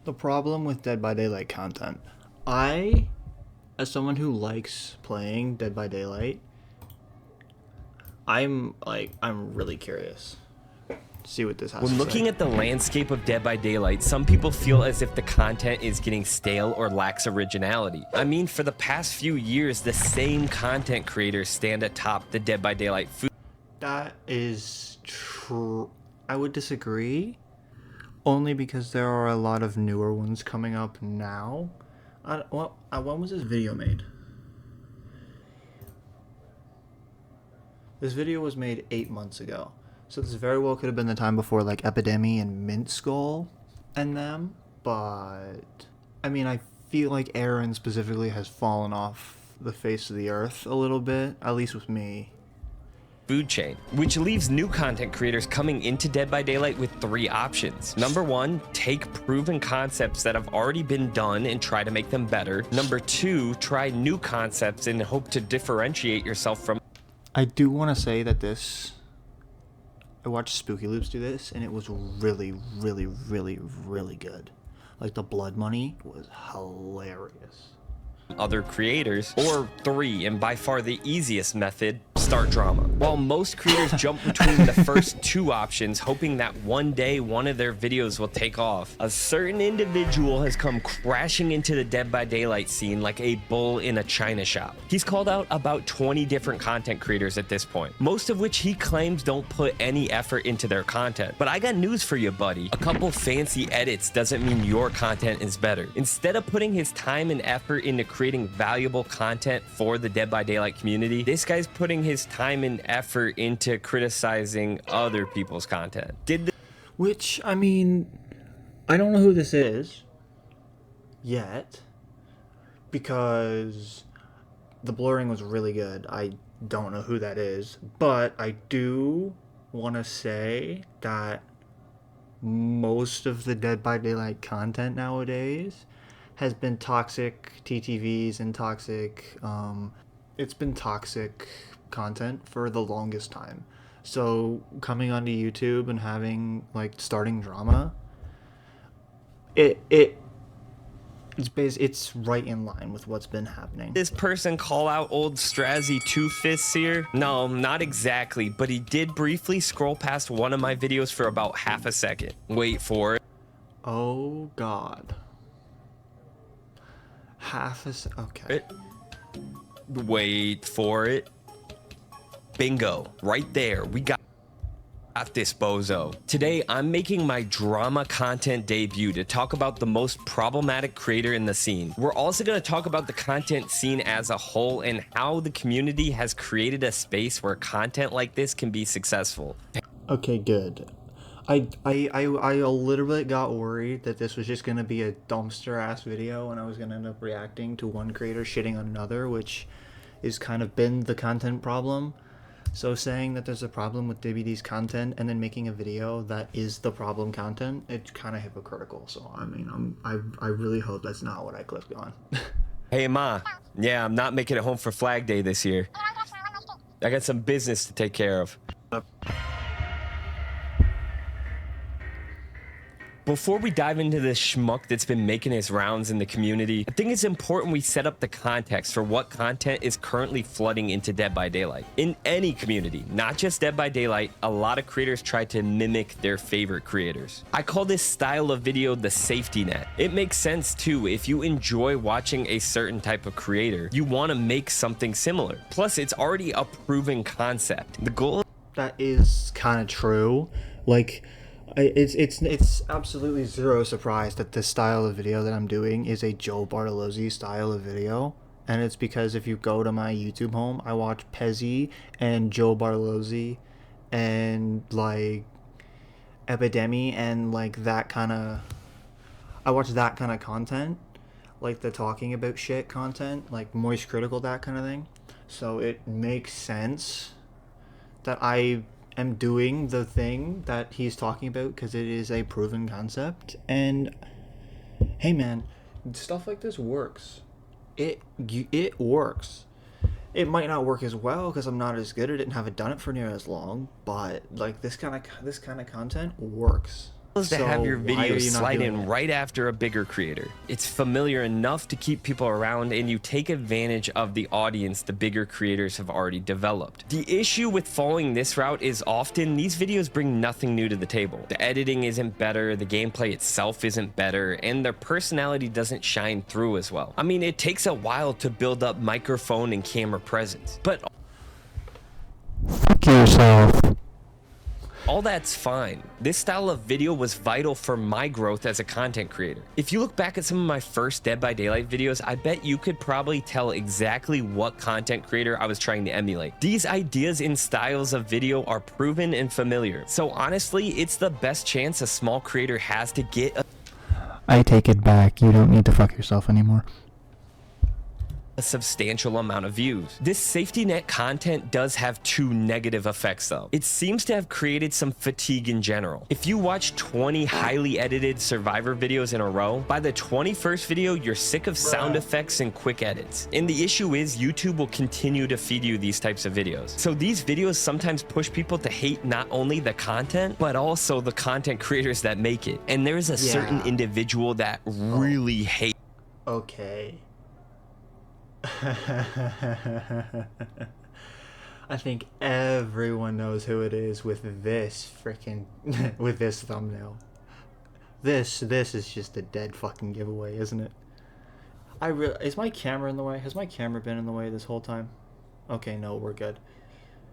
The problem with Dead by Daylight content, I, as someone who likes playing Dead by Daylight, I'm really curious to see what this has When to looking say. at the landscape of Dead by Daylight, some people feel as if the content is getting stale or lacks originality. I mean, for the past few years, the same content creators stand atop the Dead by Daylight food. That is true. I would disagree, only because there are a lot of newer ones coming up now. When was this video made? This video was made 8 months ago. So this very well could have been the time before like Epidemi and Mintskull and them. But I mean, I feel like Aaron specifically has fallen off the face of the earth a little bit, at least with me. Food chain, which leaves new content creators coming into Dead by Daylight with 3 options. Number 1, take proven concepts that have already been done and try to make them better. Number 2, try new concepts and hope to differentiate yourself from. I do want to say that I watched Spooky Loops do this, and it was really, really, really, really good. Like, the blood money was hilarious. Other creators. Or 3, and by far the easiest method, start drama. While most creators jump between the first 2 options, hoping that one day one of their videos will take off, a certain individual has come crashing into the Dead by Daylight scene like a bull in a china shop. He's called out about 20 different content creators at this point, most of which he claims don't put any effort into their content. But I got news for you, buddy. A couple fancy edits doesn't mean your content is better. Instead of putting his time and effort into creating valuable content for the Dead by Daylight community, this guy's putting his time and effort into criticizing other people's content. Which, I mean, I don't know who this is yet, because the blurring was really good. I don't know who that is, but I do want to say that most of the Dead by Daylight content nowadays has been toxic TTVs and toxic, it's been toxic content for the longest time. So coming onto YouTube and having like starting drama, it's right in line with what's been happening. This person call out old Strazzy Two Fists here? No, not exactly, but he did briefly scroll past one of my videos for about half a second. Wait for it. Oh God. Okay. Wait for it. Bingo. Right there. We got this bozo. Today, I'm making my drama content debut to talk about the most problematic creator in the scene. We're also going to talk about the content scene as a whole and how the community has created a space where content like this can be successful. Okay, good. I a little bit got worried that this was just gonna be a dumpster ass video and I was gonna end up reacting to one creator shitting on another, which is kind of been the content problem. So saying that there's a problem with DBD's content and then making a video that is the problem content, it's kind of hypocritical. So I mean, I really hope that's not what I clicked on. Hey Ma, yeah, I'm not making it home for Flag Day this year. I got some business to take care of. Before we dive into this schmuck that's been making his rounds in the community, I think it's important we set up the context for what content is currently flooding into Dead by Daylight. In any community, not just Dead by Daylight, a lot of creators try to mimic their favorite creators. I call this style of video the safety net. It makes sense too. If you enjoy watching a certain type of creator, you want to make something similar. Plus, it's already a proven concept. The goal. That is kind of true. Like, it's absolutely zero surprise that this style of video that I'm doing is a Joe Bartolozzi style of video. And it's because if you go to my YouTube home, I watch Pezzy and Joe Bartolozzi and like Epidemi and like that kind of, I watch that kind of content, like the talking about shit content, like Moist Critical, that kind of thing. So it makes sense that I am doing the thing that he's talking about because it is a proven concept. And hey man, stuff like this works. It works. It might not work as well because I'm not as good at it and haven't done it for near as long, but like this kind of content works. to have your why are videos you not slide doing in it? right after a bigger creator. It's familiar enough to keep people around, and you take advantage of the audience the bigger creators have already developed. The issue with following this route is often these videos bring nothing new to the table. The editing isn't better, the gameplay itself isn't better, and their personality doesn't shine through as well. I mean, it takes a while to build up microphone and camera presence, but Fuck yourself. all that's fine. This style of video was vital for my growth as a content creator. If you look back at some of my first Dead by Daylight videos, I bet you could probably tell exactly what content creator I was trying to emulate. These ideas and styles of video are proven and familiar. So honestly, it's the best chance a small creator has to get a I take it back. You don't need to fuck yourself anymore. substantial amount of views. This safety net content does have two negative effects though. It seems to have created some fatigue in general. If you watch 20 highly edited Survivor videos in a row, by the 21st video, you're sick of sound effects and quick edits. And the issue is YouTube will continue to feed you these types of videos. So these videos sometimes push people to hate not only the content, but also the content creators that make it. And there's a certain individual that really hates. Okay. I think everyone knows who it is with this freaking with this thumbnail. This is just a dead fucking giveaway, isn't it? Is my camera in the way? Has my camera been in the way this whole time? Okay, no, we're good.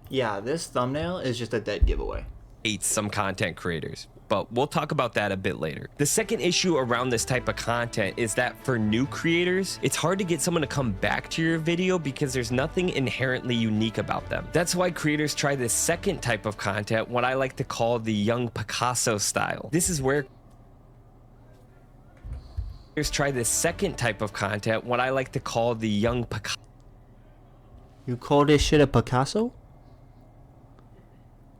Yeah, this thumbnail is just a dead giveaway. Hates some content creators, but we'll talk about that a bit later. The second issue around this type of content is that for new creators, it's hard to get someone to come back to your video because there's nothing inherently unique about them. That's why creators try this second type of content, what I like to call the young Picasso style. This is where creators try this second type of content, what I like to call the young Picasso. You call this shit a Picasso?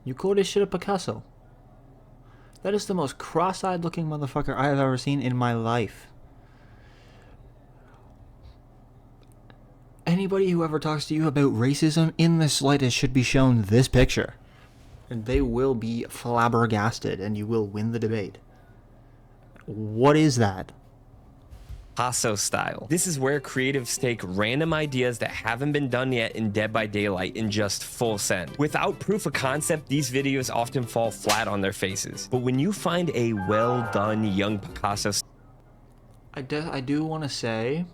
You call this shit a Picasso? That is the most cross-eyed looking motherfucker I have ever seen in my life. Anybody who ever talks to you about racism in the slightest should be shown this picture. And they will be flabbergasted and you will win the debate. What is that? Picasso style. This is where creatives take random ideas that haven't been done yet in Dead by Daylight and just full send. Without proof of concept, these videos often fall flat on their faces. But when you find a well done young Picasso, I do want to say,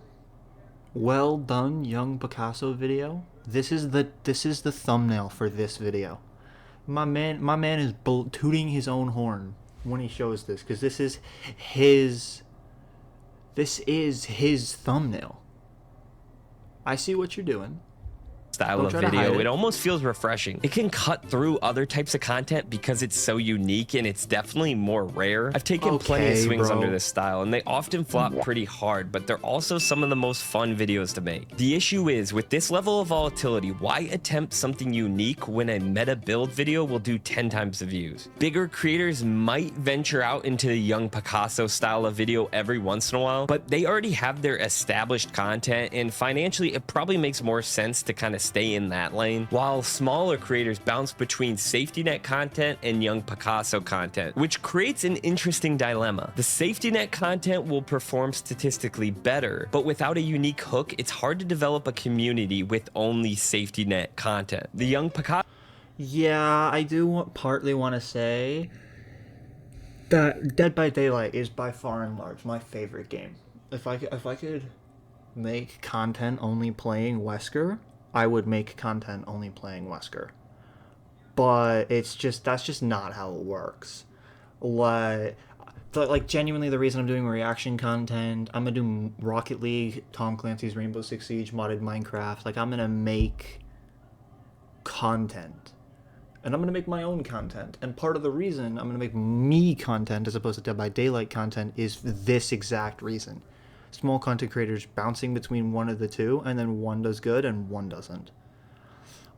well done young Picasso video. This is the thumbnail for this video. My man is tooting his own horn when he shows this, because this is his thumbnail. I see what you're doing. style of video, it almost feels refreshing. It can cut through other types of content because it's so unique and it's definitely more rare. I've taken plenty of swings under this style and they often flop pretty hard, but they're also some of the most fun videos to make. The issue is, with this level of volatility, why attempt something unique when a meta build video will do 10 times the views? Bigger creators might venture out into the young Picasso style of video every once in a while, but they already have their established content, and financially it probably makes more sense to kind of stay in that lane, while smaller creators bounce between safety net content and young Picasso content, which creates an interesting dilemma. The safety net content will perform statistically better, but without a unique hook, it's hard to develop a community with only safety net content. The young Picasso... Yeah, I do partly want to say that Dead by Daylight is by far and large my favorite game. If I could make content only playing Wesker, I would make content only playing Wesker. But that's just not how it works. Like genuinely, the reason I'm doing reaction content, I'm gonna do Rocket League, Tom Clancy's Rainbow Six Siege, modded Minecraft. Like, I'm gonna make content. And I'm going to make my own content. And part of the reason I'm going to make me content as opposed to Dead by Daylight content is this exact reason. Small content creators bouncing between one of the two, and then one does good and one doesn't.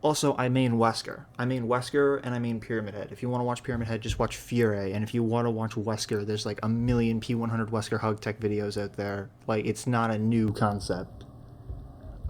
Also, I main Wesker. I main Wesker and I main Pyramid Head. If you want to watch Pyramid Head, just watch Fury. And if you want to watch Wesker, there's like a million P100 Wesker hug tech videos out there. Like, it's not a new concept.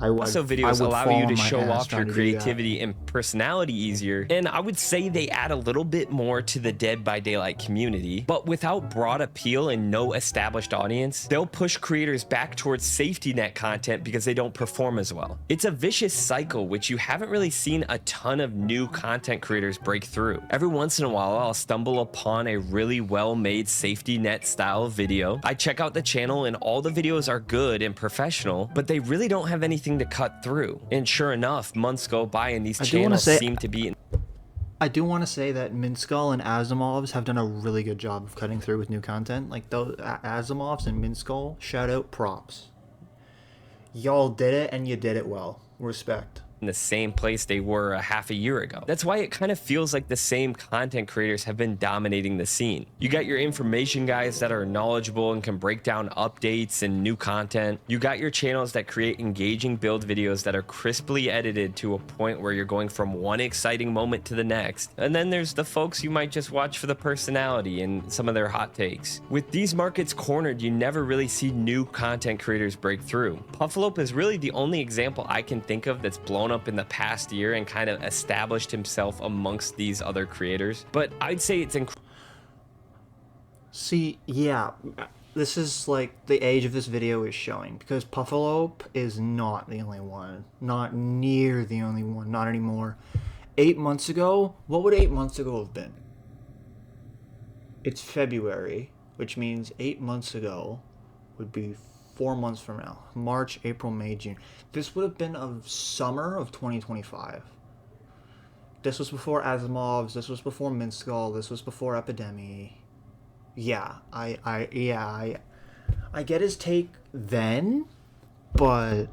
Also, I videos would allow fall you on to my show ass off your trying to do that. creativity and personality easier, and I would say they add a little bit more to the Dead by Daylight community, but without broad appeal and no established audience, they'll push creators back towards safety net content because they don't perform as well. It's a vicious cycle, which you haven't really seen a ton of new content creators break through. Every once in a while, I'll stumble upon a really well-made safety net style video. I check out the channel and all the videos are good and professional, but they really don't have anything to cut through. And sure enough, months go by and these channels seem to be... I do want to say that Mintskull and Asimovs have done a really good job of cutting through with new content. Like those Asimovs and Mintskull, shout out, props. Y'all did it, and you did it well. Respect. in the same place they were a half a year ago. That's why it kind of feels like the same content creators have been dominating the scene. You got your information guys that are knowledgeable and can break down updates and new content. You got your channels that create engaging build videos that are crisply edited to a point where you're going from one exciting moment to the next. And then there's the folks you might just watch for the personality and some of their hot takes. With these markets cornered, you never really see new content creators break through. Puffalope is really the only example I can think of that's blown up in the past year and kind of established himself amongst these other creators. But I'd say it's See, yeah, this is like the age of this video is showing, because Puffalope is not the only one. Not near the only one, not anymore. 8 months ago, what would 8 months ago have been? It's February, which means 8 months ago would be 4 months from now. March, April, May, June. This would have been of summer of 2025. This was before Asimovs, this was before Mintskull, this was before Epidemi. Yeah, I get his take then, but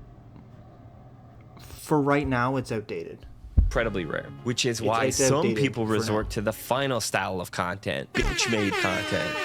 for right now it's outdated. incredibly rare, which is why some people resort now to the final style of content, bitch-made content.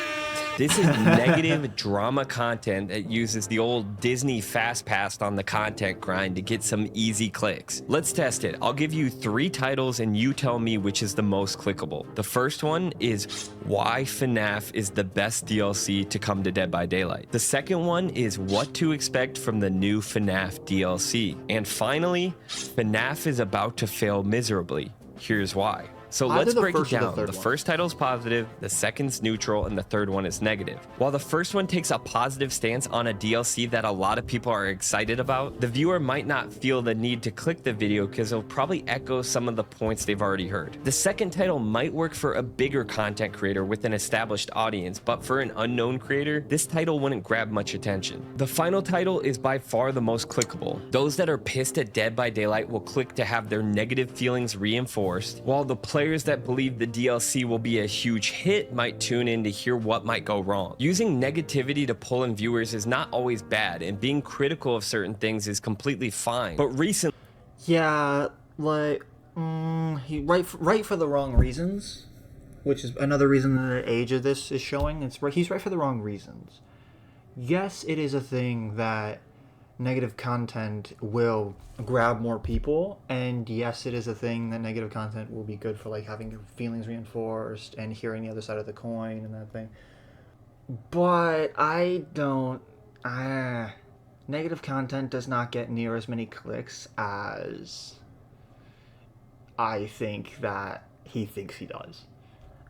This is negative drama content that uses the old Disney fast pass on the content grind to get some easy clicks. Let's test it. I'll give you 3 titles and you tell me which is the most clickable. The first one is why FNAF is the best DLC to come to Dead by Daylight. The second one is what to expect from the new FNAF DLC. And finally, FNAF is about to fail miserably. Here's why. So let's break it down. The first title is positive, the second's neutral, and the third one is negative. While the first one takes a positive stance on a DLC that a lot of people are excited about, the viewer might not feel the need to click the video because it'll probably echo some of the points they've already heard. The second title might work for a bigger content creator with an established audience, but for an unknown creator, this title wouldn't grab much attention. The final title is by far the most clickable. Those that are pissed at Dead by Daylight will click to have their negative feelings reinforced, while the players that believe the DLC will be a huge hit might tune in to hear what might go wrong. Using negativity to pull in viewers is not always bad, and being critical of certain things is completely fine. But recently, yeah, like he right for the wrong reasons, which is another reason that the age of this is showing. He's right for the wrong reasons. Yes, it is a thing that negative content will grab more people, and yes, it is a thing that negative content will be good for, like, having your feelings reinforced and hearing the other side of the coin and that thing. But negative content does not get near as many clicks as I think that he thinks he does.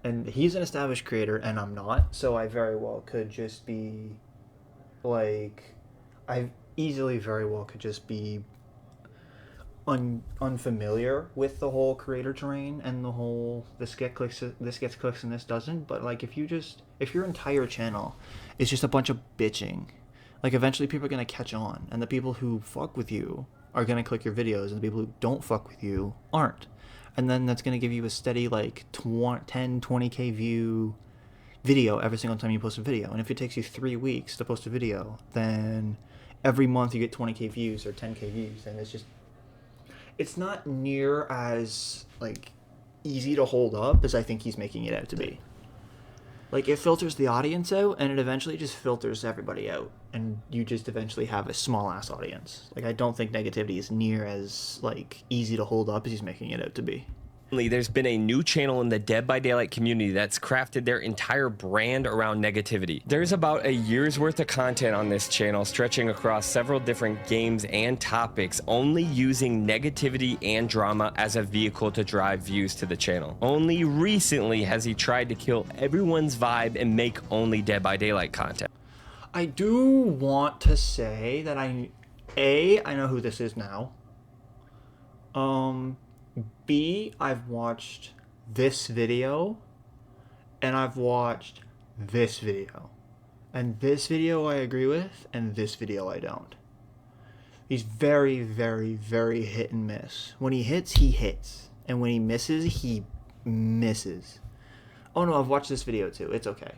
And he's an established creator and I'm not, so I very well could just be like, I easily very well could just be unfamiliar with the whole creator terrain and the whole this gets clicks and this doesn't. But like, if your entire channel is just a bunch of bitching, like, eventually people are gonna catch on, and the people who fuck with you are gonna click your videos, and the people who don't fuck with you aren't. And then that's gonna give you a steady, like, 20k view video every single time you post a video. And if it takes you 3 weeks to post a video, then every month you get 20k views or 10k views, and it's not near as, like, easy to hold up as I think he's making it out to be. Like, it filters the audience out, and it eventually just filters everybody out, and you just eventually have a small ass audience. Like, I don't think negativity is near as, like, easy to hold up as he's making it out to be. There's been a new channel in the Dead by Daylight community that's crafted their entire brand around negativity. There's about a year's worth of content on this channel stretching across several different games and topics, only using negativity and drama as a vehicle to drive views to the channel. Only recently has he tried to kill everyone's vibe and make only Dead by Daylight content. I do want to say that I know who this is now. B, I've watched this video, and I've watched this video. And this video I agree with, and this video I don't. He's very, very, very hit and miss. When he hits, he hits. And when he misses, he misses. Oh no, I've watched this video too. It's okay.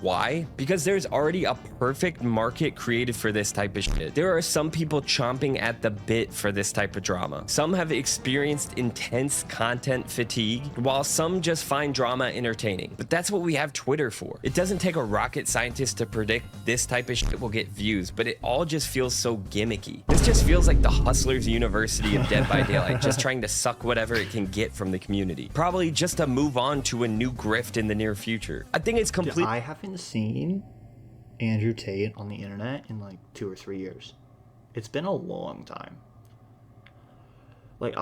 Why? Because there's already a perfect market created for this type of shit. There are some people chomping at the bit for this type of drama. Some have experienced intense content fatigue, while some just find drama entertaining. But that's what we have Twitter for. It doesn't take a rocket scientist to predict this type of shit will get views, but it all just feels so gimmicky. This just feels like the Hustlers University of Dead by Daylight, just trying to suck whatever it can get from the community. Probably just to move on to a new grift in the near future. I think it's complete. I haven't seen Andrew Tate on the internet in like 2 or 3 years. It's been a long time. Like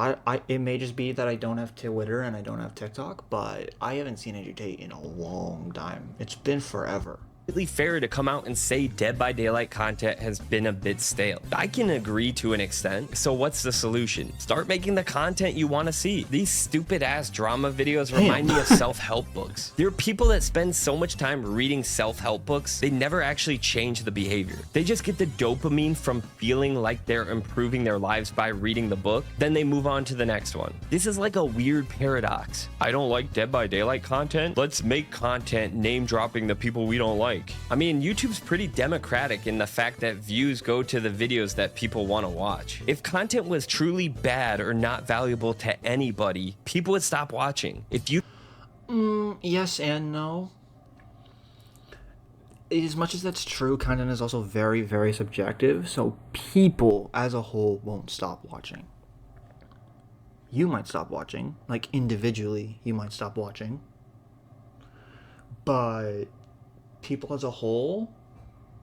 it may just be that I don't have Twitter and I don't have TikTok, but I haven't seen Andrew Tate in a long time. It's been forever. Really fair to come out and say Dead by Daylight content has been a bit stale. I can agree to an extent. So what's the solution? Start making the content you want to see. These stupid ass drama videos remind me of self-help books. There are people that spend so much time reading self-help books, they never actually change the behavior. They just get the dopamine from feeling like they're improving their lives by reading the book, then they move on to the next one. This is like a weird paradox. I don't like Dead by Daylight content. Let's make content name dropping the people we don't like. I mean, YouTube's pretty democratic in the fact that views go to the videos that people want to watch. If content was truly bad or not valuable to anybody, people would stop watching. If you... Yes and no. As much as that's true, content is also very, very subjective, so people as a whole won't stop watching. You might stop watching, like individually, you might stop watching, but people as a whole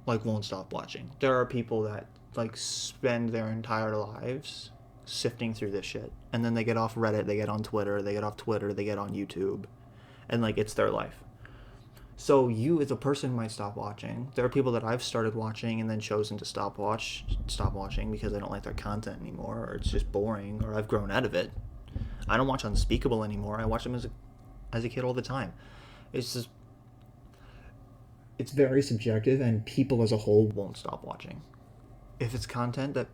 like won't stop watching. There are people that like spend their entire lives sifting through this shit, and then they get off Reddit, they get on Twitter, they get off Twitter, they get on YouTube, and like it's their life. So you as a person might stop watching. There are people that I've started watching and then chosen to stop watching because I don't like their content anymore, or it's just boring, or I've grown out of it. I don't watch Unspeakable anymore. I watch them as a kid all the time. It's just, it's very subjective, and people as a whole won't stop watching. If it's content that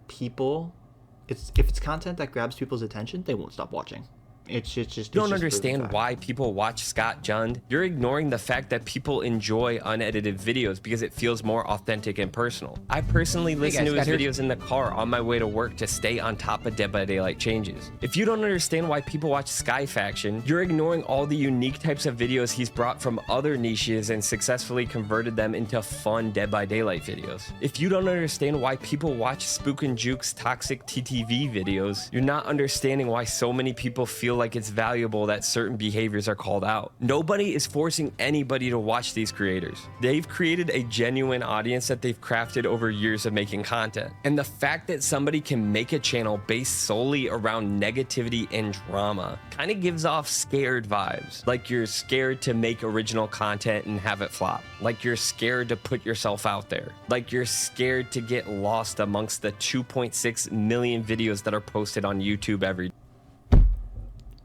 if it's content that grabs people's attention, they won't stop watching. It's just You don't understand why people watch Scott Jund. You're ignoring the fact that people enjoy unedited videos because it feels more authentic and personal. I personally listen to his videos in the car on my way to work to stay on top of Dead by Daylight changes. If you don't understand why people watch Sky Faction, you're ignoring all the unique types of videos he's brought from other niches and successfully converted them into fun Dead by Daylight videos. If you don't understand why people watch Spook and Juke's toxic TTV videos, you're not understanding why so many people feel like it's valuable that certain behaviors are called out. Nobody is forcing anybody to watch these creators. They've created a genuine audience that they've crafted over years of making content. And the fact that somebody can make a channel based solely around negativity and drama kind of gives off scared vibes. Like you're scared to make original content and have it flop. Like you're scared to put yourself out there. Like you're scared to get lost amongst the 2.6 million videos that are posted on YouTube every day.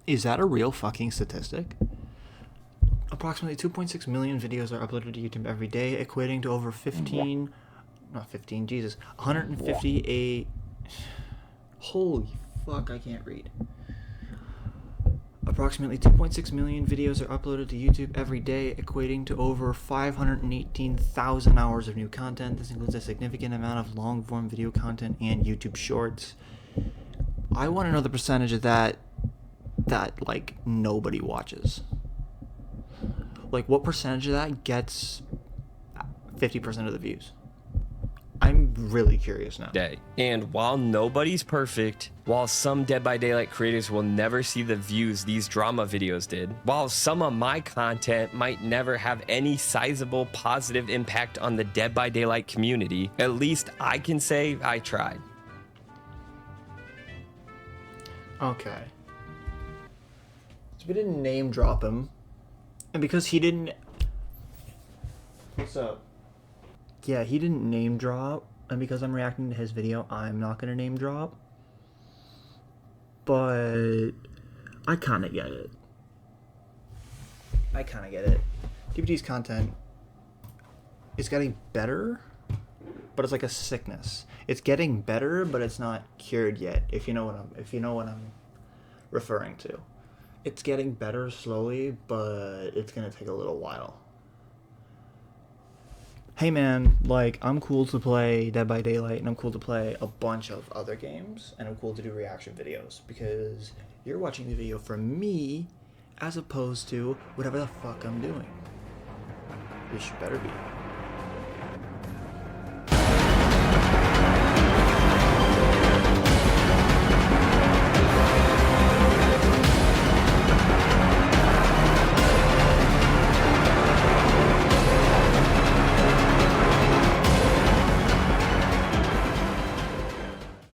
Is that a real fucking statistic? Approximately 2.6 million videos are uploaded to YouTube every day, equating to over 158... Holy fuck, I can't read. Approximately 2.6 million videos are uploaded to YouTube every day, equating to over 518,000 hours of new content. This includes a significant amount of long-form video content and YouTube shorts. I want to know the percentage of that like nobody watches. Like what percentage of that gets 50% of the views? I'm really curious now. Day. And while nobody's perfect, while some Dead by Daylight creators will never see the views these drama videos did, while some of my content might never have any sizable positive impact on the Dead by Daylight community, at least I can say I tried. Okay. So we didn't name drop him, and because he didn't... What's up? Yeah, he didn't name drop, and because I'm reacting to his video, I'm not gonna name drop. But I kind of get it. DBD's content is getting better, but it's like a sickness. It's getting better, but it's not cured yet. If you know what I'm referring to. It's getting better slowly, but it's gonna take a little while. Hey man, like, I'm cool to play Dead by Daylight, and I'm cool to play a bunch of other games, and I'm cool to do reaction videos, because you're watching the video from me, as opposed to whatever the fuck I'm doing. Which you better be.